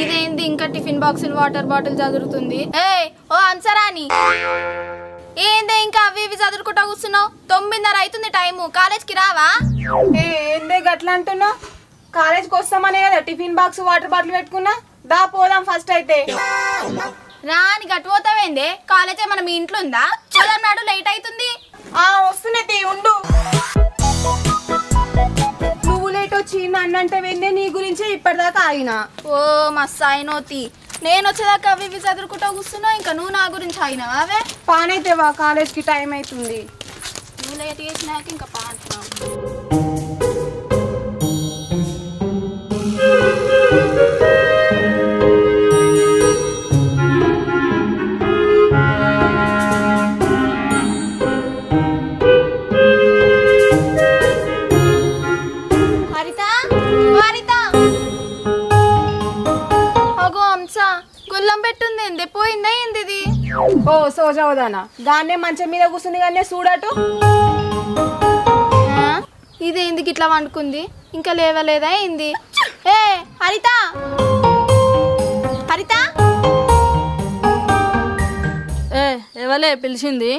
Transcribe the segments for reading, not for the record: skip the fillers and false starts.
ఇదేంది ఇంకా టిఫిన్ బాక్సులు వాటర్ బాటిల్ చదురుతుంది. ఏయ్ ఓ అంసరాని, ఏందే ఇంకా అవి ఇవి చదురుకుంటా కూర్చున్నావు? 9:30 అవుతుంది టైము, కాలేజ్కి రావా? ఏందే గట్లా అంటున్నావు? కాలేజ్కి వస్తామనే కదా టిఫిన్ బాక్స్ వాటర్ బాటిల్ పెట్టుకున్నా. దా పోదాం ఫస్ట్ అయితే. రాని గట్టు పోతావేందే? కాలేజ్ ఏమన్నా మీ ఇంట్లో ఉందా? పోదాం నాడు, లేట్ అవుతుంది. వస్తున్నది ఉండు. నువ్వు లేట్ వచ్చి నన్నంటే వెందే నీ గురించే ఇప్పటిదాకా ఆగినా. ఓ మస్తు అయినోతి, నేను వచ్చేదాకా అవి ఇవి చదువుకుంటా కూర్చున్నావు, ఇంకా నువ్వు నా గురించి అయినావా? అవే పానైతే వా, కాలేజ్కి టైం అవుతుంది. నువ్వు లేట్ చేసినాక ఇంకా పాంటున్నావు. గుల్లం పెట్టుంది, పోయిందా ఏంది ఇది? ఓ సోజవదానా, దాన్నే మంచం మీద కూర్చుంది కానీ చూడటు. ఇదేందుకు ఇట్లా వండుకుంది, ఇంకా లేవలేదా ఏంది? ఏ హరిత, హరిత ఎవలే పిలిచింది?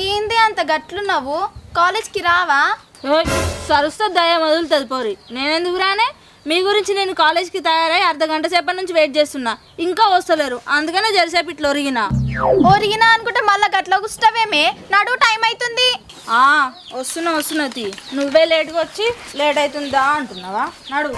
ఏంది అంత గట్లున్నావు? కాలేజ్కి రావా? సరుస్తా దయ మొదలుతుంది పోరి, నేనెందుకు రానే? మీ గురించి నేను కాలేజ్కి తయారై అర్ధగంట సేపటి నుంచి వెయిట్ చేస్తున్నా, ఇంకా వస్తలేరు. అందుకనే జరిసేపు ఇట్లా ఒరిగినా అనుకుంటే మళ్ళా గట్ల కూర్చుంటావేమే? నడు, టైం అవుతుంది. వస్తున్నా తీ. నువ్వే లేట్గా వచ్చి లేట్ అవుతుందా అంటున్నావా? నడు.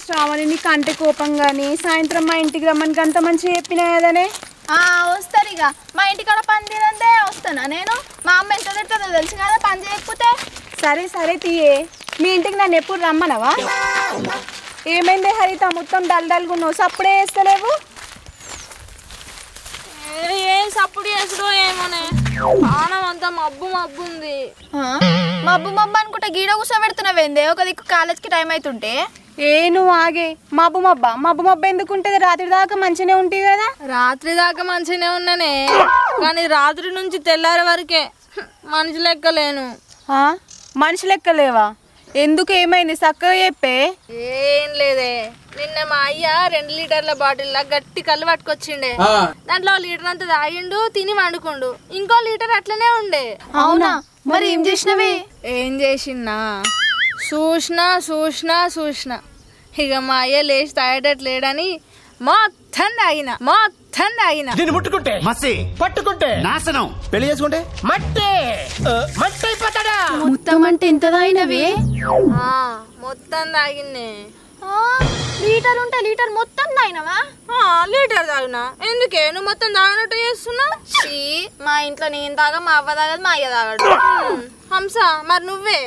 శ్రావణి నీకు అంటే కోపం గానీ సాయంత్రం మా ఇంటికి రమ్మని అంత మంచిగా చెప్పినా కదనే. వస్తారు ఇక, మా ఇంటికాడ పని తీరందే వస్తానా నేను? మా అమ్మ ఎంత తింటుందో తెలుసు కదా పని చేయకపోతే. సరే తీయే, మీ ఇంటికి నన్ను ఎప్పుడు రమ్మనవా? ఏమైంది హరిత, మొత్తం డల్గా ఉన్నావు, సప్పుడే వేస్తలేవు? ఏం సప్పుడు చేసుడో ఏమోనే, ఆనం అంతా మబ్బు ఉంది. మబ్బు అనుకుంటే గీడ కూర్చోబెడుతున్నావేందే ఒక దిక్కు కాలేజ్కి టైం అవుతుంటే? నువ్వు ఆగే. మబ్బు ఎందుకుంటది? రాత్రి దాకా మంచిగానే ఉంటుంది కదా. రాత్రి దాకా మంచిగానే ఉన్నానే, కానీ రాత్రి నుంచి తెల్లారి వరకే మనిషి లెక్కలేను. మనిషి లెక్కలేవా? ఎందుకు, ఏమైంది? చక్కగా చెప్పే. ఏం లేదే, నిన్న మా అయ్య 2 లీటర్ల బాటిల్ గట్టి కళ్ళు పట్టుకొచ్చిండే. దాంట్లో లీటర్ అంతా తాగిండు, తిని వండుకుండు. ఇంకో లీటర్ అట్లనే ఉండే. అవునా? మరి ఏం చేసినవి? ఏం చేసినా చూసినా ఇక మా అయ్య లేచి తాగేటట్లేడని మొత్తం తాగిన. దీన్ని ముట్టుకుంటే మసి, పట్టుకుంటే నాశనం, పెళ్లి చేసుకుంటే మట్టి అయిపోతాడా? మొత్తం అంటే ఎంత తాగినవి? మొత్తం తాగిన్నే. లీటర్ ఉంటే లీటర్ మొత్తం తాగినవా? లీటర్ తాగినా. ఎందుకే నువ్వు మొత్తం తాగినట్టు చేస్తున్నావు? మా ఇంట్లో నేను తాగా, మా అవ్వ తాగదు, మా అయ్య తాగడు. హంస, మరి నువ్వే?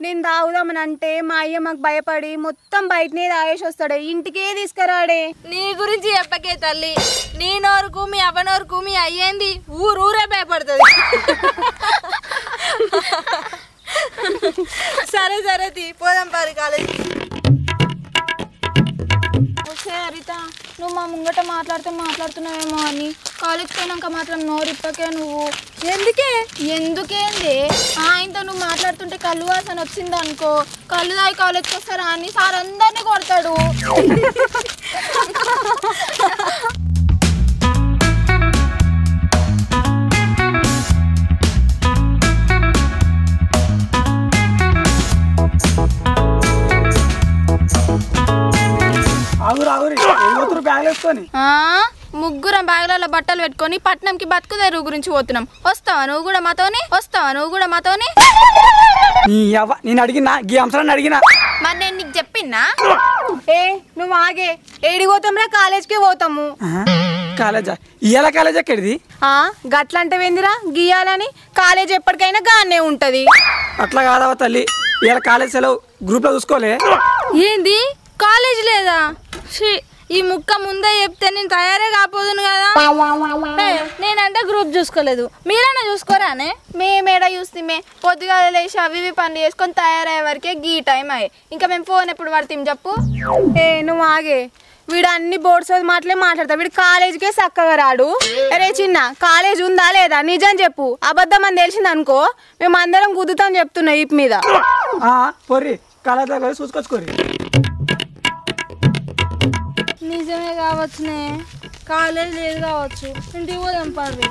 నేను తాగుదామని అంటే మా అయ్య మాకు భయపడి మొత్తం బయటనే తాగేసి వస్తాడే, ఇంటికే తీసుకురాడే. నీ గురించి చెప్పకే తల్లి, నీ నోరుకు మీ అవ్వ నోరుకు మీ అయ్యేంది ఊరే భయపడుతుంది. సరే తీ, పోదాం పారి కాలేజ్. హరిత, నువ్వు మా ముంగట మాట్లాడుతున్నావేమో అని కాలేజ్కి పోయినాక మాత్రం నోరిప్పకే నువ్వు. ఎందుకేంది? ఆయనతో నువ్వు మాట్లాడుతుంటే కళ్ళు వాసన వచ్చింది అనుకో, కళ్ళు తాగి కాలేజ్కి వస్తారా అని సార్ అందరినీ కొడతాడు. ముగ్గురం బ్యాగులలో బట్టలు పెట్టుకొని పట్నంకి బతుకుదేరు గురించి పోతున్నాం. వస్తావా నువ్వు కూడా మాతోని? నేను అడిగినా గీ అంశాన్ని అడిగినా, మరి నేను నీకు చెప్పిన్నా? నువ్వు ఆగే. ఏడికి పోతాంరా? కాలేజ్కే పోతాము. కాలేజా? ఇయ్యాల కాలేజ్ ఎక్కడిది? గట్లంటే వెందిరా గీయాలని? కాలేజ్ ఎప్పటికైనా గానే ఉంటది. అట్లా కాదవా తల్లి, ఇవాళ కాలేజ్ సెలవు, గ్రూప్ లో చూసుకోలే. ఏంది కాలేజ్ లేదా? ఈ ముక్క ముందే చెప్తే నేను తయారే కాపోదును కదా. నేనంటే గ్రూప్ చూసుకోలేదు, మీరైనా చూసుకోరానే? మేమేడా చూస్తే పొద్దుగా లేచి అవి ఇవి పనులు చేసుకొని తయారయ్యే వరకే గీ టైం అయ్యే. ఇంకా మేము ఫోన్ ఎప్పుడు పడతాం చెప్పు? నువ్వు ఆగే, వీడు అన్ని బోర్డ్స్ మాట్లాడతా. వీడు కాలేజీకే చక్కగా రాడు. అరే చిన్న, కాలేజ్ ఉందా లేదా నిజం చెప్పు. అబద్ధం అని తెలిసింది అనుకో మేము అందరం గుద్దుతాం చెప్తున్నా ఇప్ మీద. పొర్రి కళ చూసుకొచ్చుకోరి. నిజమే కావచ్చునే, కాలేజ్ లేదు కావచ్చు. ఇంటికి పోదాం పర్రి.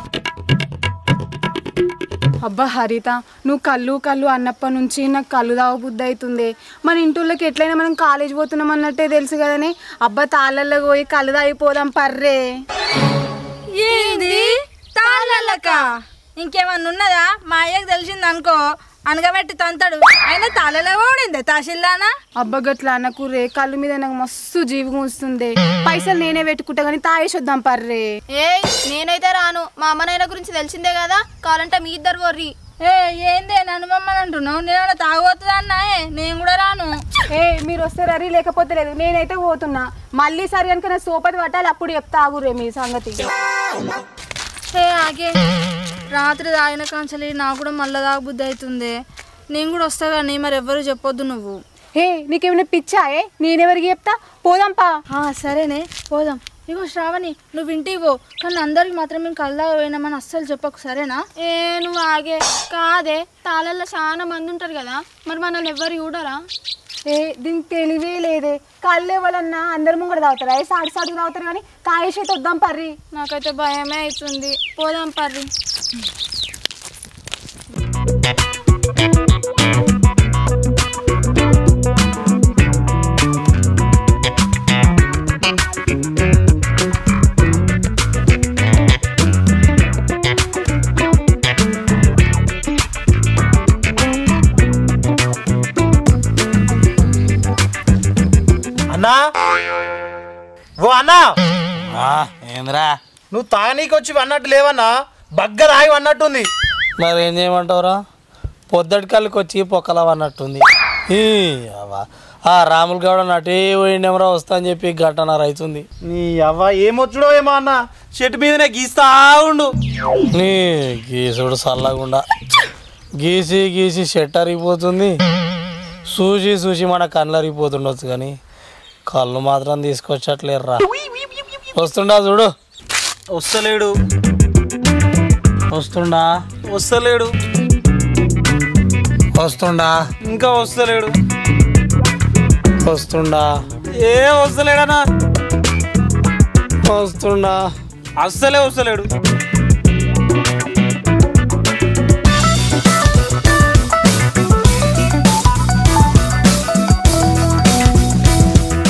అబ్బా హరిత, నువ్వు కళ్ళు కళ్ళు అన్నప్పటి నుంచి నాకు కళ్ళు తాగ బుద్ధి అవుతుంది. మన ఇంటికి ఎట్లయినా మనం కాలేజ్ పోతున్నాం అన్నట్టే తెలుసు కదనే. అబ్బా తాళ్ళల్లో పోయి కళ్ళు తాగిపోదాం పర్రే. ఏంది తాళ్ళక? ఇంకేమన్నా ఉన్నదా? మా అయ్యకు తెలిసింది అనుకో అనగబెట్టి తంతాడు. అయినా తాళలో ఓడింది తహసీల్దానా? అబ్బా గట్లా అనకుర్రే, కళ్ళు మీద నాకు మస్తు జీవి కూస్తుంది. పైసలు నేనే పెట్టుకుంటా కానీ తాగేసొద్దాం పర్రే. నేనైతే రాను. మా అమ్మనైనా గురించి తెలిసిందే కదా, కావాలంటే మీ ఇద్దరు వర్రి. ఏందే నన్ను మమ్మని అంటున్నావు? నేనేమన్నా తాగబోతుందా అన్నాయే? నేను కూడా రాను. మీరు వస్తే రరీ, లేకపోతే లేదు. నేనైతే పోతున్నా. మళ్ళీ సరి కనుక నా సోపతి పట్టాలి, అప్పుడు చెప్తా ఆగుర్రే మీ సంగతి. ఆగే, రాత్రి తాగిన కాంచలి నాకు కూడా మళ్ళీ తాగబుద్ధి అవుతుంది. నేను కూడా వస్తా కానీ మరి ఎవ్వరు చెప్పొద్దు నువ్వు. నీకేమైనా పిచ్చాయే? నేనెవరికి చెప్తా? పోదాంపా. సరేనే పోదాం. ఇగో శ్రావణి, నువ్వు ఇంటికి పో, కానీ అందరికి మాత్రం మేము కళ్ళదాగా పోయినామని అస్సలు చెప్పకు, సరేనా? నువ్వు ఆగే. కాదే, తాళల్లో చాలా మంది ఉంటారు కదా, మరి మనల్ని ఎవ్వరు చూడరా? దీనికి తెలివే లేదే. కళ్ళు ఇవ్వాలన్నా అందరి ముంగడ తాగుతారా? సాడు సాడుకు తాగుతారు కానీ తాగేసైతే వద్దాం పర్రి. నాకైతే భయమే అవుతుంది. పోదాం పర్రి. అన్నా, ఓ అన్నా, ఏంద్రా నువ్వు తానీకి వచ్చి అన్నట్టు లేవన్నా, బగ్గ రాయి అన్నట్టుంది. మరి ఏం చేయమంటావురా? పొద్దటి కళ్ళకి వచ్చి పొక్కలవ అన్నట్టుంది. ఆ రాములు గౌడ నటే పోయిండెమరా వస్తా అని చెప్పి గంటన్నర అవుతుంది. నీ అవ్వ ఏమొచ్చుడో ఏమో అన్న, చెట్టు మీదనే గీస్తా ఉండు. నీ గీసుడు చల్లకుండా గీసి గీసి షెట్ అరిగిపోతుంది. చూసి చూసి మన కళ్ళు అరిగిపోతుండొచ్చు కానీ కళ్ళు మాత్రం తీసుకొచ్చట్లేర్రా. వస్తుండా చూడు. వస్తలేడు. వస్తుండా? వస్తలేడు. వస్తుండా? ఇంకా వస్తలేడు. వస్తుండా? ఏం వస్తలేడన్నా. వస్తుండా? అస్సలే వస్తలేడు.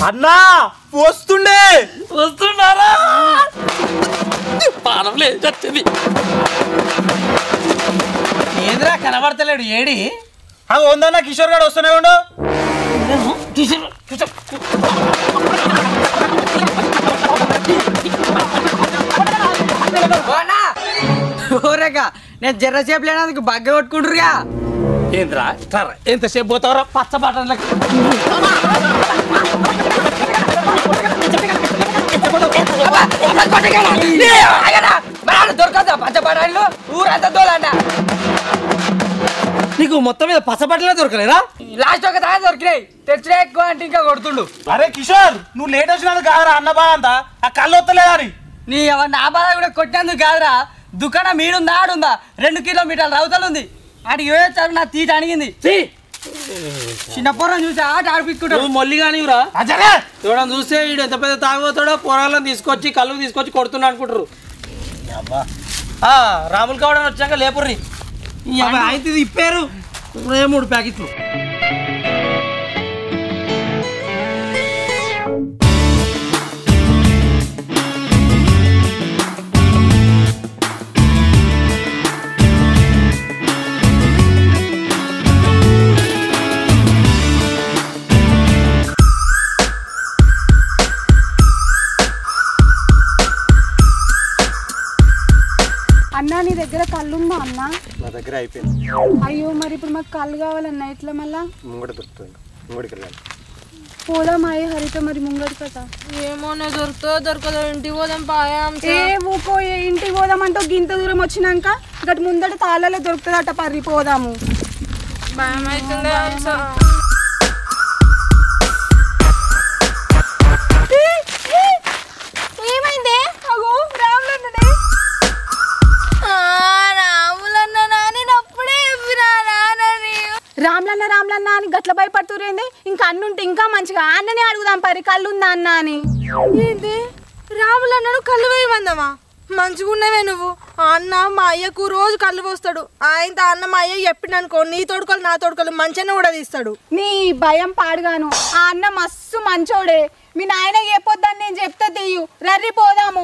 అన్నా వస్తుండే. వస్తున్నారా? పానం లేదు చచ్చింది. ఏంద్రా కనబడతలేడు? ఏడి ఉందన్నా, కిషోర్ గారు వస్తూనే ఉండు. ఓరేగా నేను జర్రసేపు లేనందుకు బగ్గ కొట్టుకుంటురుగా. ఏంద్రా ఎంతసేపు పోతావరా పచ్చ బట్టలకు? దొరకదా పచ్చ బట్టలు? ఊరంతా దోలంట. నీకు మొత్తం మీద పచ్చ బట్టలే దొరకలేదా? లాస్ట్ ఒక తాగా దొరికినాయి. తెచ్చినా ఎక్కువ అంటే ఇంకా కొడుతుండు. అరే కిషోర్, నువ్వు లేట్ వచ్చినందుకు కాదురా అన్న బాధ అంతా, ఆ కళ్ళు వస్తలేదా అని. నీ నా బాధ కూడా కొట్టినందుకు కాదురా. దుకాణం మీడుందా ఆడుందా? 2 కిలోమీటర్ల అవతలుంది. ఆడికి వేచారు నా తీట అణిగింది. చిన్న పొరం చూసి ఆట ఆడిపించుకుంటాడు. మొల్లి కానివ్వరా? చూడని చూస్తే వీడు ఎంత పెద్ద తాగిపోతాడో పొరాలను తీసుకొచ్చి కళ్ళు తీసుకొచ్చి కొడుతున్నా అనుకుంటారు. రాములు గౌడ వచ్చాక లేపుర్రి. అయితే ఇప్పారు 3 ప్యాకెట్లు. అన్నా నీ దగ్గర కళ్ళు ఉందా అన్నా? నా దగ్గర అయిపోయింది. అయ్యో మరి ఇప్పుడు మాకు కళ్ళు కావాలన్నా ఎట్లా? మళ్ళా ముంగడి దొరుకుతుంది, ముంగడికి వెళ్ళాలి. పోదామాయే హరిత మరి ముంగడి కదా ఏమో దొరకదో ఇంటికి పోదాం పాయా ఏ ఊకో ఇంటికి పోదామంటే గింత దూరం వచ్చినాక గట్టి ముందట తాళ్ళలో దొరుకుతుందట పర్రి పోదాము భయం అవుతుంది ఏమైందే అగో రాములన్ననే రాములన్న నాని అప్పుడే చెప్పినా నానని రాములన్న అని గట్ల భయపడుతురేంది ఇంకా అన్నుంటే ఇంకా మంచిగా అన్ననే అడుగుదాం పరి కళ్ళుందా అన్న అని ఏంది రాములన్నాడు కళ్ళు వేయమందమా మంచిగున్నవే నువ్వు అన్న మా అయ్యకు రోజు కళ్ళు పోస్తాడు ఆయనతో అన్న మా అయ్య చెప్పిండనుకో నీ తోడుకోలు నా తోడుకోలు మంచిగా కూడా తీస్తాడు నీ భయం పాడుగాను ఆ అన్న మస్తు మంచోడే మీ నాయన చెప్పొద్దని నేను చెప్తా తెయ్యు రర్రి పోదాము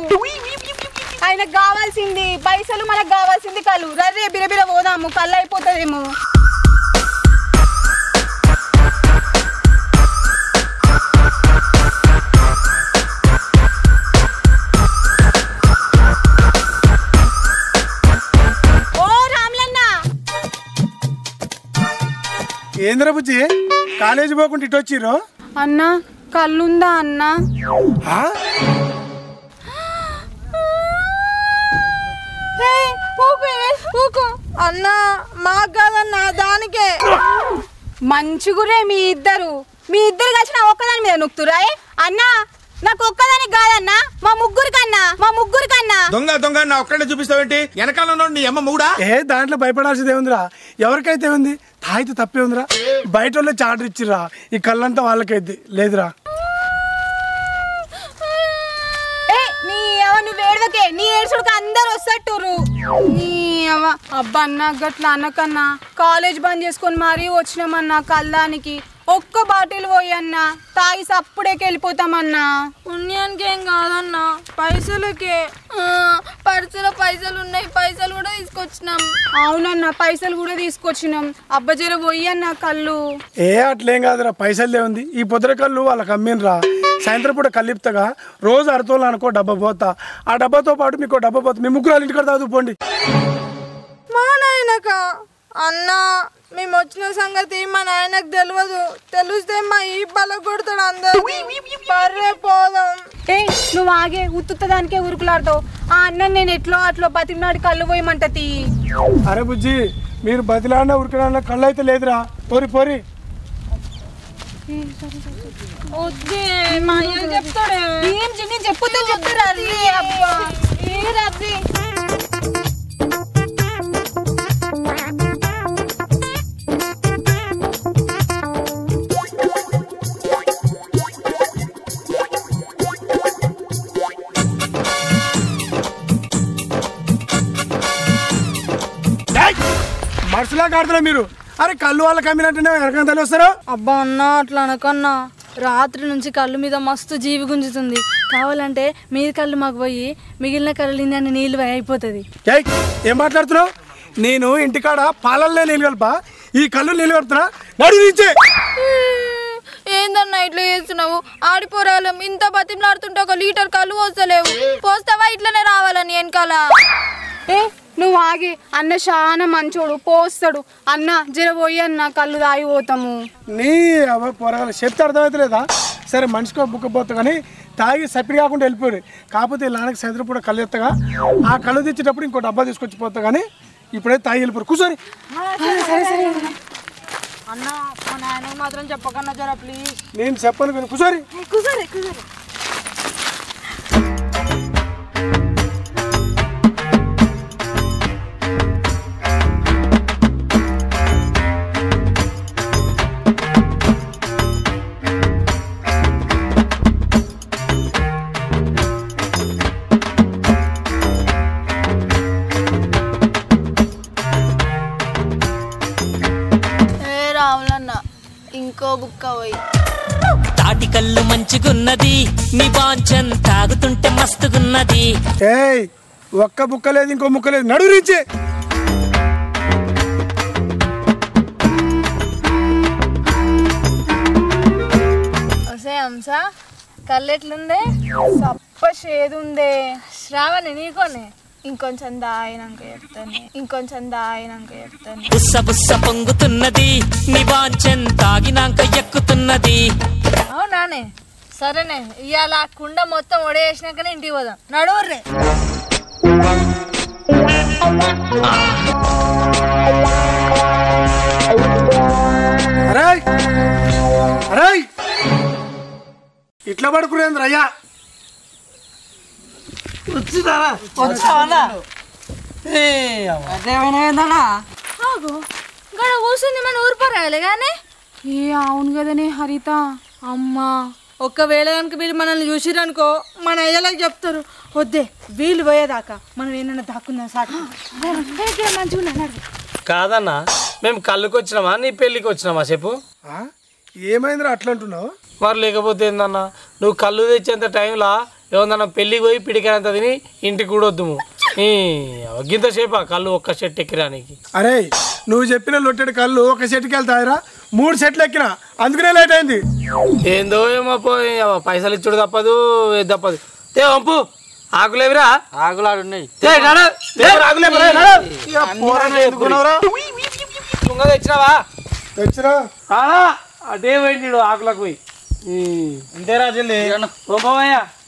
ఆయనకు కావాల్సింది పైసలు మనకు కావాల్సింది కళ్ళు రర్రే బిరబిర పోదాము కళ్ళు అయిపోతుందేమో ఏంద్ర బుజ్జి కాలేజీ పోకుండా ఇటు వచ్చిర్రు అన్న కళ్ళుందా అన్న అన్న మాకు కాదన్నా దానికే మంచిగురే మీ ఇద్దరు కలిసి నా ఒక్కదాని మీద నొక్కుతురా అన్న నాకు ఒక్కదానికి కాదన్నా మా ముగ్గురు కన్నా దొంగ నా ఒక్కడే చూపిస్తావేంటి వెనకాల నీ అమ్మ మూడా దాంట్లో భయపడాల్సింది ఏముందిరా ఎవరికైతే ఉంది తాయితే తప్పే ఉందిరా బయట వాళ్ళే చార్టర్ ఇచ్చిర్రా ఈ కళ్ళంతా వాళ్ళకైతే లేదురా నువ్వు ఏడవకే నీ ఏడ్చుడికి అందరు వస్తట్టురు నీ అబ్బా అన్న గట్లా అన్నకన్నా కాలేజ్ బంద్ చేసుకొని మరీ వచ్చినామన్నా కళ్ళానికి ఒక్క బాటిల్ పోయన్నా తాగి సప్పుడేకి వెళ్ళిపోతామన్నా పుణ్యానికి ఏం కాదన్నా పైసలకే పర్సులో పైసలు ఉన్నాయి పైసలు కూడా తీసుకొచ్చినాం అవునన్నా పైసలు కూడా తీసుకొచ్చినాం అబ్బజర పోయి అన్న కళ్ళు అట్లేం కాదురా పైసలే ఉంది ఈ పొద్దున కళ్ళు వాళ్ళకి అమ్మినరా సాయంత్రం పూట కల్లిపుతగా రోజు అరతోళ్ళు అనుకో డబ్బా పోతా ఆ డబ్బాతో పాటు మీకు డబ్బా పోతా మీ ముగ్గురు వాళ్ళ ఇంటికి చదువుకోండి మా నాయనక అన్నా మేము వచ్చిన సంగతి మా నాయనకు తెలియదు తెలిస్తే మా ఈ బల కొడతాడు అందరు బర్రే పోదాం నువ్వు ఆగే ఉత్తుదానికే ఉరుకులాడతావు ఆ అన్న నేను ఎట్లో అట్లో బతికినాడు కళ్ళు పోయమంట తీ అరే బుజ్జి మీరు బతిలాడినా ఉరికడాడినా కళ్ళు అయితే లేదురా పోరి మా అయ్య చెప్తాడే ఏం చిన్ని చెప్పుతా చెప్తారా అబ్బా ఏ రద్ది మనుషులా కాడుతున్నా మీరు అరే కళ్ళు వాళ్ళకి అమ్మినట్టు వెనక వస్తారా అబ్బా అన్న అట్లా అనకన్నా రాత్రి నుంచి కళ్ళు మీద మస్తు జీవి గుంజుతుంది కావాలంటే మీది కళ్ళు మాకు పోయి మిగిలిన కళ్ళు నిన్న నీళ్ళు అయిపోతుంది ఏం మాట్లాడుతున్నావు నేను ఇంటికాడ పాలల్లే నీళ్ళు కలపా ఈ కళ్ళు నీళ్ళు కలుపుతున్నా నడిచే ఏందన్నా ఇట్లా చేస్తున్నావు ఆడిపోరాలం ఇంత బతిమలాడుతుంటే 1 లీటర్ కళ్ళు పోస్తలేవు పోస్తావా ఇట్లనే రావాలని వెనకాల నువ్వు ఆగి అన్న చాలా మంచోడు పోస్తాడు అన్న జర పోయి అన్న కళ్ళు తాగి పోతాము నీ పొరగాలి చెప్తే అర్థమవుతలేదా సరే మనిషికో బుక్క పోతా కానీ తాగి సపిడి కాకుండా వెళ్ళిపోయాడు కాకపోతే నాన్నకి సాయంత్రం పూట కళ్ళు ఎత్తగా ఆ కళ్ళు తెచ్చేటప్పుడు ఇంకో డబ్బా తీసుకొచ్చి పోతా కానీ ఇప్పుడే తాగి వెళ్ళిపోరు కూర్చొని అన్న మా నాయన మాత్రం చెప్పకన్నా జర ప్లీజ్ నేను చెప్పను కానీ కూర్చొని ఇంకో బుక్క పోయి తాటి కళ్ళు మంచిగున్నది నీ బాంచన్ తాగుతుంటే మస్తుగున్నది ఒక్క బుక్క లేదు ఇంకో ముక్క లేదు నడురించి హంస కళ్ళు ఎట్లుందే సప్ప షేదుందే శ్రావణి నీకోనే ఇంకొంచెం దాయినాక చెప్తాను బుస్స బుస్స పొంగుతున్నది నీ వాంచన్ తాగినాక ఎక్కుతున్నది అవునా సరేనే ఇవాళ కుండ మొత్తం ఒడేసినాకనే ఇంటికి పోదాం నడువుర్రే అరే అరే ఇట్లా పడుకునేంద్ర అయ్యా వచ్చినారా వచ్చావన్నా అదేమైనా ఆగు గడ కూర్చుంది మన ఊరు పరాయాలి కానీ ఏ అవును కదనే హరిత అమ్మా ఒక్కవేళ కనుక వీళ్ళు మనల్ని చూసిరనుకో మన అయ్యలకు చెప్తారు వద్దే వీళ్ళు పోయేదాకా మనం ఏమన్నా దాక్కుందాం సాటి మంచిగా కాదన్నా మేము కళ్ళుకి వచ్చినామా నీ పెళ్ళికి వచ్చినామా చెప్పు ఏమైందిరా అట్లా అంటున్నావు మరి లేకపోతే ఏందన్నా నువ్వు కళ్ళు తెచ్చేంత టైంలో ఏమన్నా పెళ్ళికి పోయి పిడికినంత తిని ఇంటికి కూడా వద్దుము గింత సేపా కళ్ళు ఒక్క సెట్ ఎక్కిరానికి. అరే నువ్వు చెప్పిన లొట్టెడు కళ్ళు ఒక సెట్కి వెళ్తాయిరా 3 సెట్లు ఎక్కినా అందుకనే లేట్ అయింది. ఏందో ఏమో పైసలు ఇచ్చుడు తప్పదు ఏది తప్పదు. ఏ వంపు ఆకులేవిరా ఆకులాడున్నాయి తెచ్చినావా తెచ్చినా అదే పోయింది ఆకులకు పోయి అంతేరా చెల్లి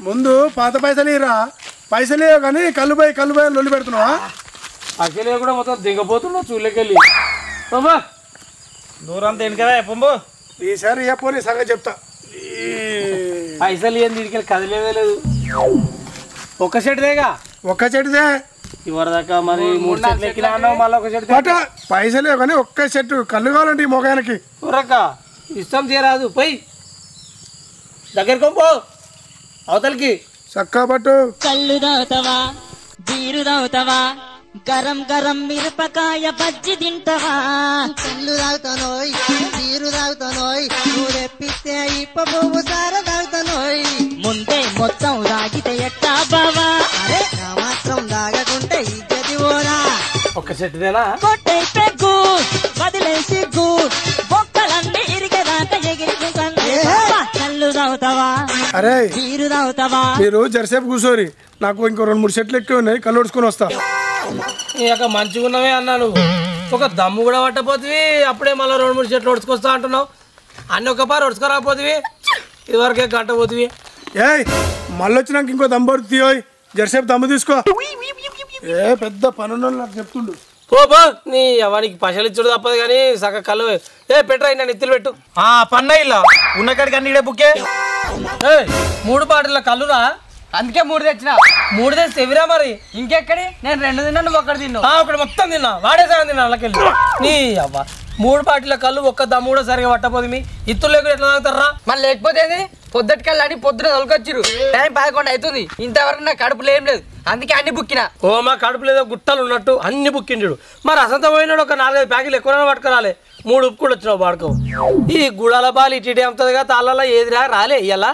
ముందు పాత పైసలు ఇరా పైసలే కానీ కళ్ళు పోయి లొల్లి పెడుతున్నావా అసలే కూడా మొత్తం దిగపోతున్నావు చూళ్ళకెళ్ళి దూరంతా ఎనుకదా పొంబు ఈసారి ఏ పోనీ సంగతి చెప్తా. పైసలు ఏం దీనికి కదిలేదే లేదు ఒక్క చెట్టుదేగా ఒక్క చెట్టుదే ఇవరిదాకా మరి 3 చెట్లు ఎక్కినా అన్నావు మళ్ళీ ఒక చెట్టు పట పైసలే కానీ ఒక్క చెట్టు కళ్ళు కావాలంటే ఈ మొగానికి ఊరక్క ఇష్టం చేయరాదు పోయి దగ్గరికి పో అవతలకి చక్కా పట్టు. కళ్ళు దావుతావా బీరు దావుతావా గరం గరం మిరపకాయ బజ్జి తింటావా కళ్ళు తాగుతానోయ్ బీరు తాగుతానోయ్ నువ్వు తెప్పిస్తే ఇప్ప పువ్వు సార తాగుతానోయ్ ముందే మొత్తం రాగితే ఎట్టా బావా అరే నా మాత్రం తాగకుంటే ఇద్దది ఓరా ఒక్క చెట్టుదేనా కొట్టే పెగ్గు వదిలేసి గు బొక్కలన్నీ ఇరిగేదాకా ఎగిరికుంటాను కళ్ళు తాగుతావా అరే బీరు తాగుతావా మీరు జరసేపు కూర్చోరి నాకు ఇంకో 2-3 చెట్లు ఎక్కువ ఉన్నాయి కళ్ళు ఉడుచుకొని వస్తా. ఇక మంచిగా ఉన్నవే అన్నా నువ్వు ఒక దమ్ము కూడా పట్టపోతుంది అప్పుడే మళ్ళీ 2-3 చెట్లు ఒడుచుకొస్తా అంటున్నావు అన్ని ఒక పారు ఒడుచుకోరాపోతుంది ఇదివరకే గంట పోతుంది. ఏయ్ మళ్ళీ వచ్చినాక ఇంకో దమ్ము పడుతుంది జరసేపు దమ్ము తీసుకో ఏ పెద్ద పనున్న నాకు చెప్తుండు పో నీ వానికి పైసలు ఇచ్చుడు తప్పదు కానీ సగ కళ్ళు ఏ పెట్టరా నేను ఎత్తులు పెట్టు పన్న ఇలా ఉన్నకాడికి అన్ని బుక్కే 3 బాటిళ్ళ కళ్ళురా అందుకే 3 తెచ్చిన 3 తెస్తే ఎవిరా మరి ఇంకెక్కడి నేను 2 తిన్నా నువ్వు ఒక్కటి తిన్నావు ఒకటి మొత్తం తిన్నా వాడేసాను తిన్నా అల్లకెళ్ళి నీ అవ్వ 3 బాటిళ్ళ కళ్ళు ఒక్క దమ్ము కూడా సరిగా పట్టపోదు మీ ఇత్తులు లేకుండా ఎట్లా తాగుతారా మళ్ళీ లేకపోతే పొద్దుటికల్లా అని పొద్దున తొలకొచ్చిరు టైం 11 అవుతుంది ఇంతవరకు నా కడుపులో ఏం లేదు అందుకే అన్ని బుక్కినా ఓ మా కడుపు లేదో గుట్టలు ఉన్నట్టు అన్ని బుక్కిండు మరి అసంత పోయినాడు ఒక 4-5 ప్యాకెట్లు ఎక్కువ పట్టుకురాలే 3 ఉప్పు కూడా వచ్చినావు వాడుకో ఈ గుడాల బాలు ఇటు అమ్ముతుందిగా తాళ్ళ ఏది రాలే ఇలా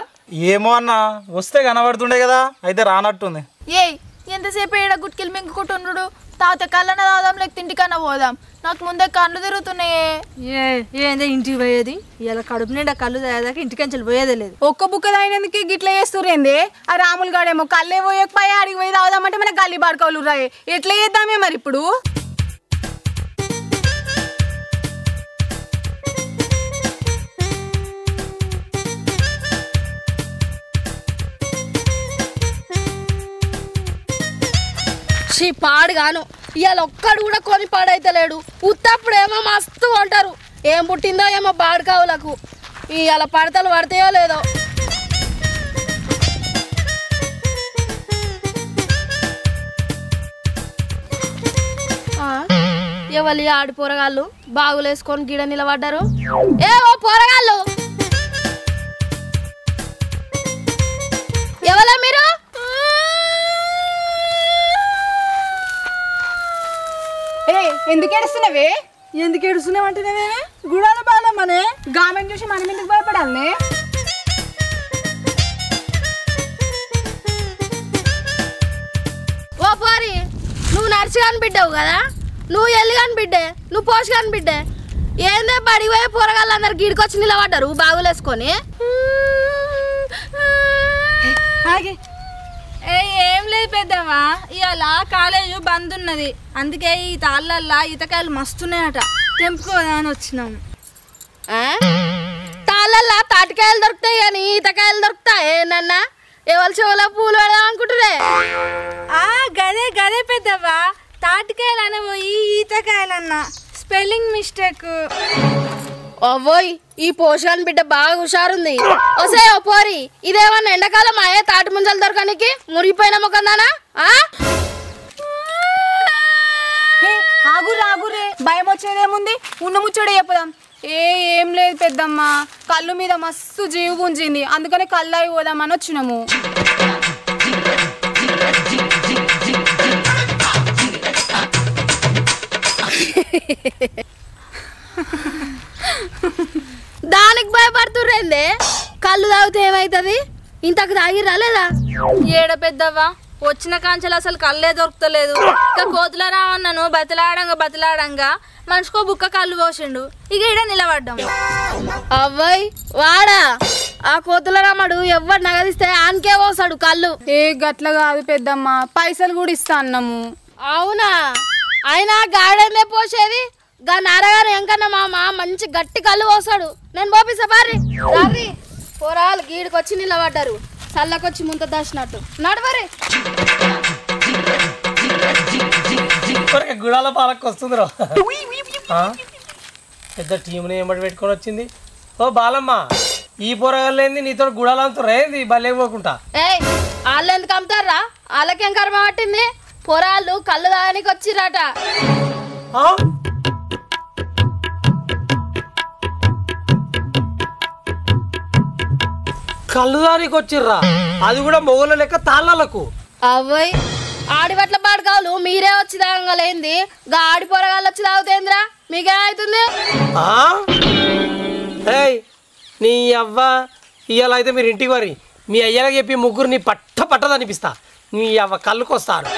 ఏమో అన్న వస్తే కనబడుతుండే కదా అయితే రానట్టుంది. ఏయ్ ఎంతసేపు ఈడ గుట్కిలు మింగుకుంటుండ్రుడు తాత కళ్ళన తాదాం లేక తింటికన్నా పోదాం నాకు ముందే కళ్ళు తిరుగుతున్నాయే. ఏందో ఇంటికి పోయేది ఇలా కడుపు నిండా కళ్ళు తాగేదాకా ఇంటికి పోయేదే లేదు. ఒక్క బుక్క తాగినందుకే గిట్ల చేస్తురేంది ఆ రాములు గాడేమో కళ్ళే పోయకపోయి ఆడికి పోయి తాగుదామంటే మన గల్లీ బాడుకోవాలి రాయే ఎట్లా చేద్దామే మరి ఇప్పుడు. పాడుగాను ఇవాళ ఒక్కడు కూడా కొని పాడైతలేడు ఉత్తప్పుడేమో మస్తు అంటారు ఏం పుట్టిందో ఏమో బాడుకావులకు ఇవాళ పడతలు పడతాయో లేదో. ఎవరి ఆడి పోరగాళ్ళు బాగులేసుకొని గిడ నిలబడ్డారు. ఏ ఓ పోరగాళ్ళు ఎవరా మీరు? ఎందుకు ఏడుస్తున్నావే? ఎందుకు ఏడుస్తున్నావంటేనే గుడాల బాలమ్మనే గామెను చూసి మనం ఎందుకు భయపడాలనే? ఓ పోరి నువ్వు నర్సి కనిపిడ్డావు కదా నువ్వు ఎల్లి కనిపిడ్డే నువ్వు పోసి కనిపిడ్డే ఏందే బడికి పోయే పోరగాళ్ళు అందరు గిడికొచ్చి నిలబడ్డారు బాగులేసుకొని. ఏం లేదు పెద్దవా ఇవాళ కాలేజు బంద్ ఉన్నది అందుకే ఈ తాళ్ళల్లా ఈతకాయలు మస్తున్నాయట తెంపుకోదా అని వచ్చినాము. తాళ్ళల్లా తాటికాయలు దొరుకుతాయి కానీ ఈతకాయలు దొరుకుతాయి నన్న ఎవరి చెవులో పూలు పెడదాం అనుకుంటురే గదే గదే పెద్దవ్వా తాటికాయలు అనబోయి ఈతకాయలన్నా స్పెల్లింగ్ మిస్టేక్ అవ్వోయ్ ఈ పోషకాన్ని బిడ్డ బాగా హుషారుంది వసే ఓ పోరి ఇదేమన్నా ఎండాకాలం అయ్యే తాటి ముంజలు దొరకనికి మురిగిపోయిన మొక్కదానా ఆగురే ఆగురే భయం వచ్చేదేముంది ఉన్న ముచ్చడే చెప్పదాం ఏం లేదు పెద్దమ్మ కళ్ళు మీద మస్తు జీవు గుంజింది అందుకని కళ్ళు అవి పోదామని వచ్చినాము దానికి భయపడుతుర్రేందే కళ్ళు తాగితే ఏమైతుంది ఇంతకు తాగిరా లేదా ఏడ పెద్దవ్వా వచ్చిన కాంచెలు అసలు కళ్ళే దొరుకుతలేదు ఇక కోతుల రావన్నను బతిలాడంగా మనిషికో బుక్క కళ్ళు పోసిండు ఇక ఈడ నిలబడ్డాం అవ్వయ్ వాడా ఆ కోతుల రామడు ఎవరు నగదిస్తే ఆనకే పోసాడు కళ్ళు గట్ల కాదు పెద్దమ్మ పైసలు కూడా ఇస్తా అన్నాము అవునా అయినా గాడెందే పోసేది గా నారగారు ఎంకన్నా మామ మంచి గట్టి కళ్ళు పోసాడు నేను పోపిస్తా బారి రారి పోరాలు గీడికొచ్చి నిలబడ్డారు చల్లకొచ్చి ముంత దాచినట్టు నడవరే గుడాల పాలకు వస్తుంది రా పెద్ద టీంని ఏమటి పెట్టుకొని వచ్చింది ఓ బాలమ్మ ఈ పొరగలేంది నీతో గుడాలంతా రేంది బలేకపోకుండా ఏయ్ వాళ్ళు ఎందుకు అమ్ముతారా వాళ్ళకేం కర్మ పట్టింది పొరాళ్ళు కళ్ళు తాగడానికి వచ్చిరట కళ్ళు దానికి వచ్చిర్రా అది కూడా మొగల లెక్క తాళ్ళకు అవ్వయ్ ఆడిపట్ల పాడుకోవాలి మీరే వచ్చి తాగలేంది గా ఆడి పొరగాళ్ళు వచ్చి తాగుతేంద్రా మీకేమవుతుంది నీ అవ్వ ఇవాళ అయితే మీరు ఇంటికి మరి మీ అయ్యకి చెప్పి ముగ్గురిని పట్టదనిపిస్తా నీ అవ్వ కళ్ళుకొస్తారు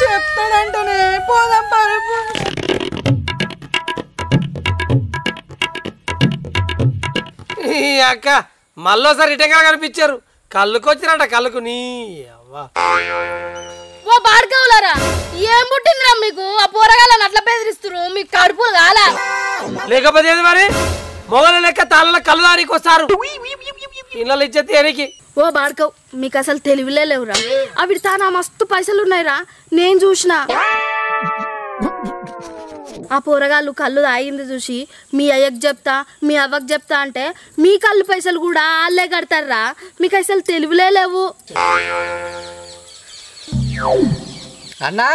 చెప్తాడంటేనే పోదాం పరుపు అక్క మళ్ళోసారి ఇటంగా కనిపించారు కళ్ళుకొచ్చిరంట కళ్ళకు నీ అవ్వ ఓ బాడుకోవాలరా ఏం పుట్టిందిరా మీకు ఆ పోరగాళ్ళని అట్లా బెదిరిస్తున్నారు మీకు కడుపులు కాలా లేకపోతే ఏది మరి మొగల లెక్క తాళ్ళ కళ్ళు దానికి వస్తారు ఇళ్ళ ఇచ్చేది దేనికి ఓ బాడుకవ్ మీకు అసలు తెలివిలే లేవురా అవి తానా మస్తు పైసలు ఉన్నాయిరా నేను చూసిన ఆ పోరగాళ్ళు కళ్ళు తాగింది చూసి మీ అయ్యకు చెప్తా మీ అవ్వకు చెప్తా అంటే మీ కళ్ళు పైసలు కూడా వాళ్ళే కడతారా మీకు అసలు తెలివిలే లేవు అన్నా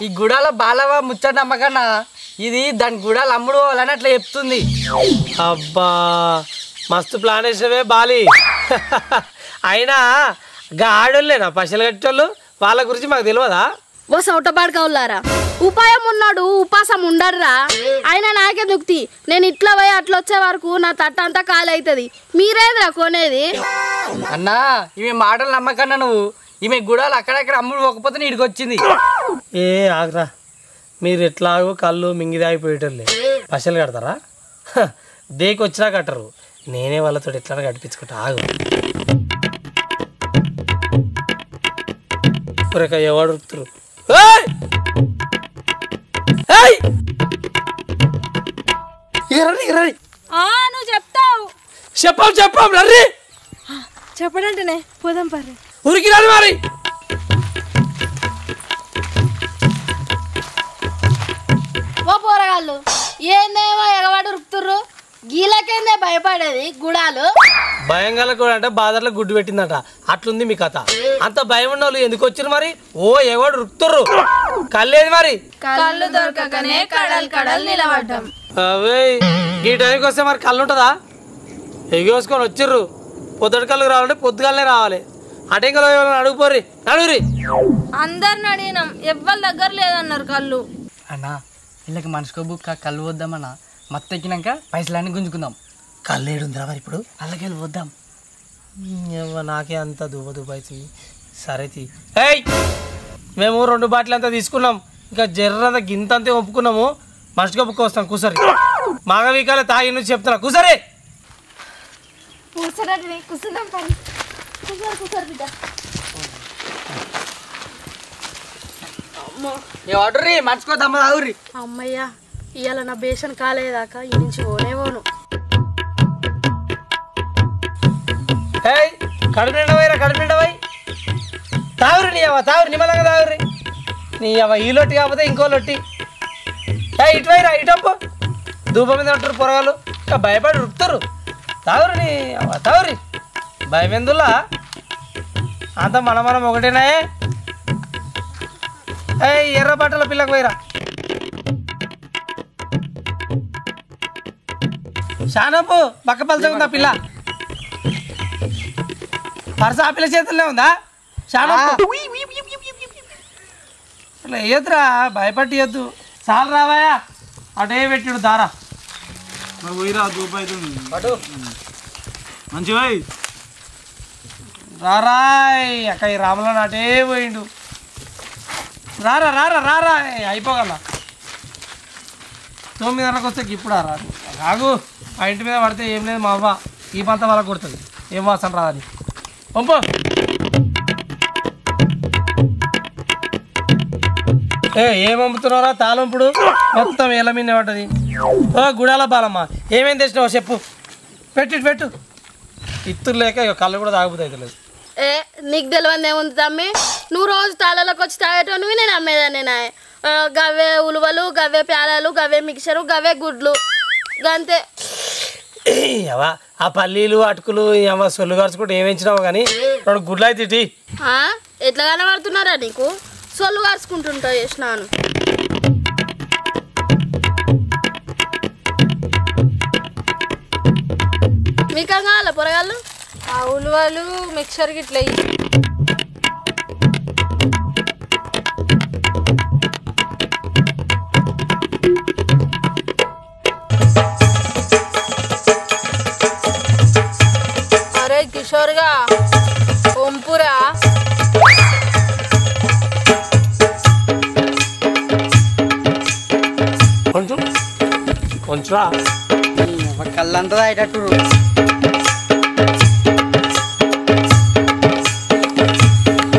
ఈ గుడాల బాలవ ముచ్చట నమ్మకన్నా ఇది దాని గుడాలు అమ్ముడు అని అట్లా చెప్తుంది అబ్బా మస్తు ప్లాన్ వేసేవే బాలి అయినా గా ఆడోళ్ళేనా పైసలు కట్టేళ్ళు వాళ్ళ గురించి మాకు తెలియదా ఓ సౌట బాడుకోవాలారా ఉపాయం ఉన్నాడు ఉపాసం ఉండర్రా అయినా నాకే దుక్తి నేను ఇట్లా పోయి అట్లా వచ్చే వరకు నా తట్ట అంతా ఖాళీ అవుతుంది మీరేదిరా కొనేది అన్నా ఇవి మాటలు నమ్మకన్నా నువ్వు ఈమె గుడాలు అక్కడక్కడ అమ్ముడు పోకపోతే నీడికి వచ్చింది ఏ ఆగరా మీరు ఎట్లాగో కళ్ళు మింగిదాగిపోయేటోళ్ళే పైసలు కడతారా దేకి వచ్చినా కట్టరు నేనే వాళ్ళతో ఎట్లా కట్టించుకుంటా ఆగు ఎవడు ఉరుకుతారు నువ్వు చెప్తావు చెప్పాం రర్రీ చెప్పడంటేనే పోదాం పర్రి ఉరికి రాదు మరి ఓ పోరగాళ్ళు ఏందేమో ఎగవాడు ఉరుకుతుర్రు గీలకేందే భయపడేది గుడాలు భయంగా కూడా అంటే బాధర్లో గుడ్డు పెట్టిందట అట్లుంది మీ కథ అంత భయం ఉన్న వాళ్ళు ఎందుకు వచ్చారు మరి ఓ ఎవడు రుక్తుర్రు కళ్ళేది మరి కళ్ళు దొరకకనే కడల్ నిలబడ్డాం అవే ఈ టైంకి వస్తే మరి కళ్ళు ఉంటుందా ఎగేసుకొని వచ్చిర్రు పొద్దుటి కళ్ళుకి రావాలంటే పొద్దుగాలనే రావాలి అటెంకలో అడుగుపోర్రి నడుగురి అందరిని అడిగినాం ఎవ్వరి దగ్గర లేదన్నారు కళ్ళు అన్నా వీళ్ళకి మనిషికో బుక్క కళ్ళు వద్దామన్నా మత్తెక్కినాక పైసలన్నీ గుంజుకుందాం కళ్ళు ఏడుందిరా మరి ఇప్పుడు అలాగెళ్ళి వద్దాం నాకే అంత దుబ్బైతుంది సరే ఏయ్ మేము 2 బాటిల్ అంతా తీసుకున్నాం ఇంకా జర్రంత గింతంతే ఒప్పుకున్నాము మనిషిగా బుక్క వస్తాం కూసరి మాగవీకాల తాగి నుంచి చెప్తున్నా కూసరే ఎవడ్రీ మర్చిపో దమ్మ తాగుర్రి అమ్మయ్యా ఇవాళ నా బేషన్ కాలేదాకా ఈ నుంచి పోనే పోను కడుపుండవై తావురి నీ అవ్వ తావురి నిమ్మలంగా తావురి నీ అవ్వ ఈ లొట్టి కాకపోతే ఇంకో లొట్టి ఇటువైరా ఇటప్పు ధూపం మీద ఉంటారు పొరగాలు ఇంకా భయపడి ఉరుకుతారు తావురి నీ అవ్వ తావురి భయమెందులా అంత మనం ఒకటేనాయే ఎర్ర బట్టల పిల్లకు పోయిరా షానపు పక్క పలచకుందా పిల్ల పరస ఆ పిల్ల చేతుల్లో ఉందా షానపు అట్లా వేయద్దురా భయపట్టి వద్దు చాలు రావాయా అటే పెట్టిడు దారా పోయిరా దూపు అవుతుంది అటు మంచిగా రారాయ్ అక్క ఈ రాములో అటే పోయిండు రారా రారా రారా అయిపోగల 9 గంటలకు వస్తే ఇప్పుడు రాదు రాగు ఆ ఇంటి మీద పడితే ఏం లేదు మా అవ్వ ఈ పంత వాళ్ళకి కొడుతుంది ఏం వాసన రాదని పంపు ఏం పంపుతున్నారా తాళంపుడు మొత్తం ఏళ్ళ మీద పడ్డది గుడాల బాలమ్మ ఏమేం తెచ్చినావు చెప్పు పెట్టు ఇత్తులు లేక ఇక కళ్ళు కూడా తాగుతుంది లేదు నీకు తెలియదు ఏముంది తమ్మి నువ్వు రోజు తాళాలకు వచ్చి తాగేటోనివి నేను అమ్మేదాన్ని గవ్వే ఉలువలు గవ్వే ప్యాలాలు గవ్వే మిక్చరు గవ్వే గుడ్లు గంతే ఆ పల్లీలు అటుకులు సొల్లు కరుచుకుంటూ ఏమించినావు కానీ 2 గుడ్లు అయితే ఎట్లా కనబడుతున్నారా నీకు సొల్లు కరుచుకుంటుంటా చేసినాను మీకు కావాలా పొరగాళ్ళు ఆ ఉలువలు మిక్చర్ గిట్ల అరే కిషోర్గా ఒంపురా కొంచెం కళ్ళంతా అయ్యేటట్టు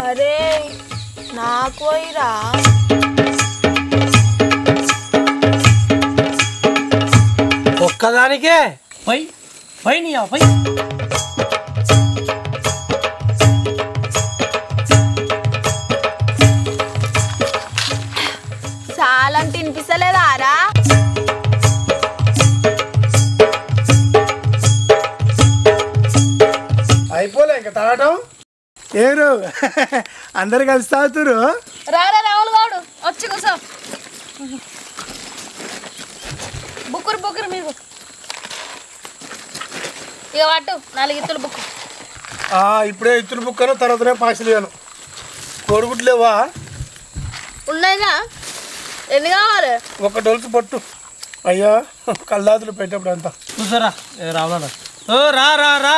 అరే నాకు పోయిరా ఒక్కదానికే పై నీ పై చాలంటే వినిపిస్తలేదారా అయిపోలే ఇంకా తాగటం ఏరు అందరు కలిసి తాగుతురు రారా రావులు వాడు వచ్చి కూసో బుక్కురు మీకు ఇక పట్టు 4 ఇత్తులు బుక్కు ఇప్పుడే ఇత్తులు బుక్కను తర్వాతనే పాసలేను కోడిగుడ్లేవా ఉన్నాయిగా ఎన్ని కావాలి ఒక డొలుసు పట్టు అయ్యా కల్లాదులు పెట్టేప్పుడు అంతా చూసారా రావడా రా రా రా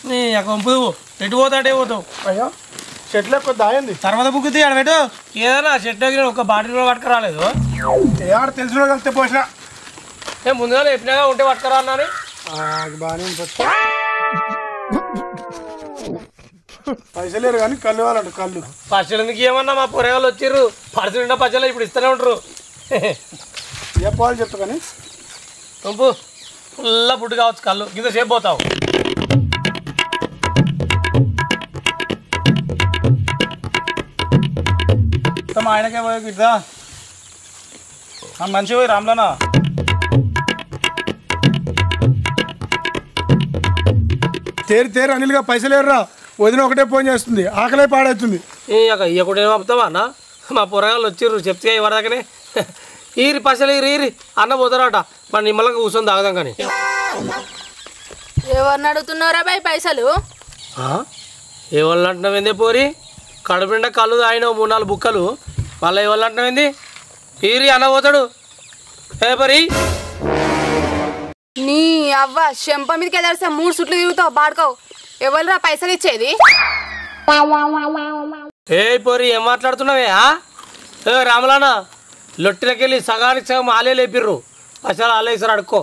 నీ పంపు ఎటు పోతాడే పోతావు అయ్యా చెట్లు ఎక్కువ దాయంది తర్వాత బుక్కు ఆడ పెట్టు ఏదైనా చెట్టు ఒక బాటిల్ పట్టుకు రాలేదు ఆడ తెలిసిన కలిస్తే పోసిన నేను ముందుగా చెప్పినాగా ఉంటే పట్టుకురా అన్నాను బాగానే పైసలేరు కానీ కళ్ళు వాళ్ళంట కళ్ళు పచ్చలు ఎందుకు ఏమన్నా మా పొరగాళ్ళు వచ్చిర్రు పర్సలు నిండా పచ్చలు ఇప్పుడు ఇస్తూనే ఉంటారు చెప్పాలి చెప్తా కానీ పంపు ఫుల్లా పుట్టు కావచ్చు కళ్ళు కింద సేపు పోతావు మా ఆయనకే పోయి ఇద్దా మంచిగా పోయి రామ్లానా తేరు అనిల్గా పైసలేరురా వదిన ఒకటే ఫోన్ చేస్తుంది ఆకలే పాడవుతుంది ఇయ్యకుండా ఏం పంపుతావా అన్న మా పొరగాళ్ళు వచ్చిర్రు చెప్తే ఇవ్వడాకనే ఈరి పైసలు ఈరి అన్న పోతారట మన నిమ్మలంగా కూర్చొని తాగదాం కానీ ఎవరిని అడుగుతున్నారా బాయ్ పైసలు ఎవరు అంటున్నావు పోరి కడుపుండా కళ్ళు తాగినావు 3-4 బుక్కలు మళ్ళీ ఎవరు అంటున్నావు ఈరి అన్న పోతాడు పరి నీ అవ్వ చెంప మీదకి ఎదరిస్తే 3 సుట్లు తిరుగుతావు బాడుకోవు ఎవరురా పైసలు ఇచ్చేది పోరి ఏం మాట్లాడుతున్నావే రామలానా లొట్టిలకెళ్ళి సగానికి సగం ఆలే లేపిర్రు అసలు ఆలేసారు అడుక్కో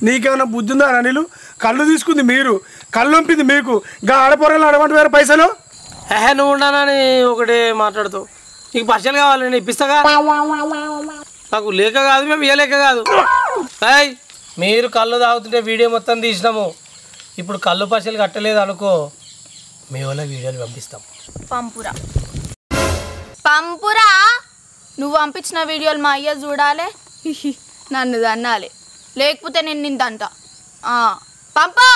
నీకేమైనా బుద్ధి ఉందా అనిలు కళ్ళు తీసుకుంది మీరు కళ్ళు పంపింది మీకు గా ఆడపొరలు అడగంట వేరే పైసలు నువ్వు ఉన్నానని ఒకటే మాట్లాడుతావు నీకు పైసలు కావాలి నేను ఇప్పిస్తాగా నాకు లేక కాదు మేము ఇయ్యలేక కాదు మీరు కళ్ళు తాగుతుంటే వీడియో మొత్తం తీసినాము ఇప్పుడు కళ్ళు పైసలు కట్టలేదు అనుకో మీ వాళ్ళ వీడియోలు పంపిస్తాం. పంపురా పంపురా. నువ్వు పంపించిన వీడియోలు మా అయ్య చూడాలి, నన్ను దన్నాలి, లేకపోతే నేను నిందంట. పంపు.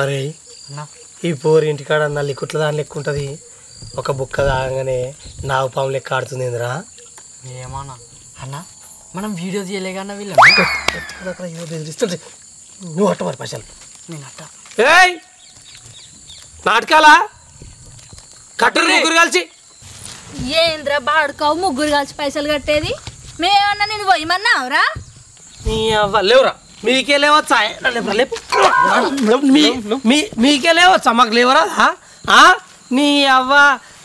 అరే ఈ పోరు ఇంటికాడ నల్లి కుట్ల దాని లెక్క ఉంటుంది. ఒక బుక్క తాగగానే నాగు పాము లెక్క ఆడుతుంది ఏందిరా. ఏమన్నా అన్న మనం వీడియో తీయలే కన్నా వీళ్ళు నువ్వు అట్ట మరి పైసలు నేను అట్ట. ఏయ్ నాటకాలా కట్టరు ముగ్గురు కలిసి. ఏంద్రా బాడుకావు ముగ్గురు కలిసి పైసలు కట్టేది? మేమన్నా నేను పోయమన్నావురా? నీ అవ్వ లేవురా. మీకే లేవచ్చా? మీకే లేవచ్చా? మాకు లేవరా? నీ అవ్వ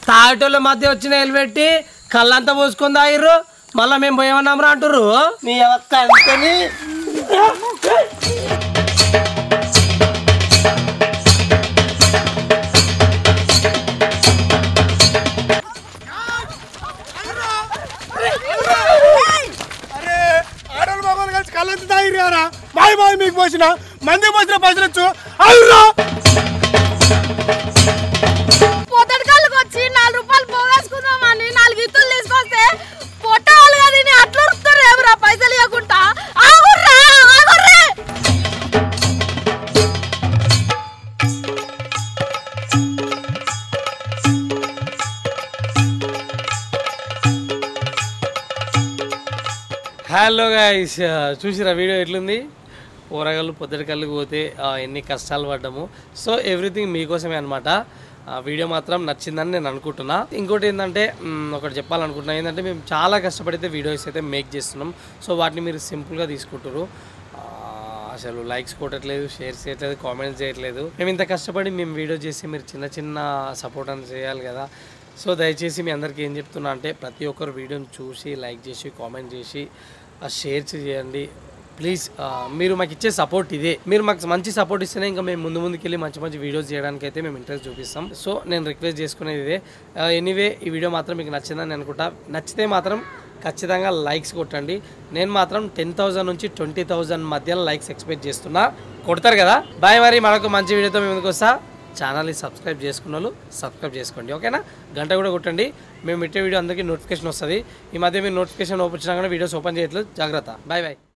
తాగటోళ్ళ మధ్య వచ్చిన ఎలిపెట్టి కళ్ళంతా పోసుకొని తాగిర్రు, మళ్ళీ మేము పోయేమన్నాంరా అంటుర్రు. నీ అవ్వ కంటని కళ్ళంతా తాగిరా. బాయ్ బాయ్ మీకు పోసిన మంది పోసిన పైసలు వచ్చు. అవురా పొద్దుటి కళ్ళకి వచ్చి 4 రూపాయలు పోగేసుకుందామని 4 ఇత్తులు తీసుకొస్తే పొట్ట వాళ్ళు కదా అట్లా ఉరుకుతారు ఏమరా పైసలు ఇవ్వకుండా. ఆగుర్రా ఆగుర్రే. హలో గైస్, చూసిరా వీడియో ఎట్లుంది? కూరగాయలు పొద్దుటి కళ్ళకి పోతే ఎన్ని కష్టాలు పడ్డాము. సో ఎవ్రీథింగ్ మీకోసమే అనమాట. వీడియో మాత్రం నచ్చిందని నేను అనుకుంటున్నా. ఇంకోటి ఏంటంటే ఒకటి చెప్పాలనుకుంటున్నా, ఏంటంటే మేము చాలా కష్టపడితే వీడియోస్ అయితే మేక్ చేస్తున్నాం. సో వాటిని మీరు సింపుల్గా తీసుకుంటారు. అసలు లైక్స్ కొట్టట్లేదు, షేర్ చేయట్లేదు, కామెంట్స్ చేయట్లేదు. మేము ఇంత కష్టపడి మేము వీడియో చేసి మీరు చిన్న చిన్న సపోర్ట్ అని చేయాలి కదా. సో దయచేసి మీ అందరికీ ఏం చెప్తున్నా అంటే ప్రతి ఒక్కరు వీడియోని చూసి లైక్ చేసి కామెంట్ చేసి షేర్ చేయండి ప్లీజ్. మీరు మాకు ఇచ్చే సపోర్ట్ ఇదే. మీరు మాకు మంచి సపోర్ట్ ఇస్తేనే ఇంకా మేము ముందుకు వెళ్ళి మంచి మంచి వీడియోస్ చేయడానికి అయితే మేము ఇంట్రెస్ట్ చూపిస్తాం. సో నేను రిక్వెస్ట్ చేసుకునేది ఇదే. ఎనీవే ఈ వీడియో మాత్రం మీకు నచ్చిందని అనుకుంటా. నచ్చితే మాత్రం ఖచ్చితంగా లైక్స్ కొట్టండి. నేను మాత్రం 10,000 నుంచి 20,000 మధ్యలో లైక్స్ ఎక్స్పెక్ట్ చేస్తున్నా. కొడతారు కదా. బాయ్. మరి మరొక మంచి వీడియోతో మేము ముందుకు వస్తా. ఛానల్ని సబ్స్క్రైబ్ చేసుకున్న వాళ్ళు సబ్స్క్రైబ్ చేసుకోండి, ఓకేనా? గంట కూడా కొట్టండి. మేము పెట్టే వీడియో అందరికీ నోటిఫికేషన్ వస్తుంది. ఈ మధ్య మీరు నోటిఫికేషన్ ఓపెన్ వచ్చినా కానీ వీడియోస్ ఓపెన్ చేయట్లేదు, జాగ్రత్త. Bye bye.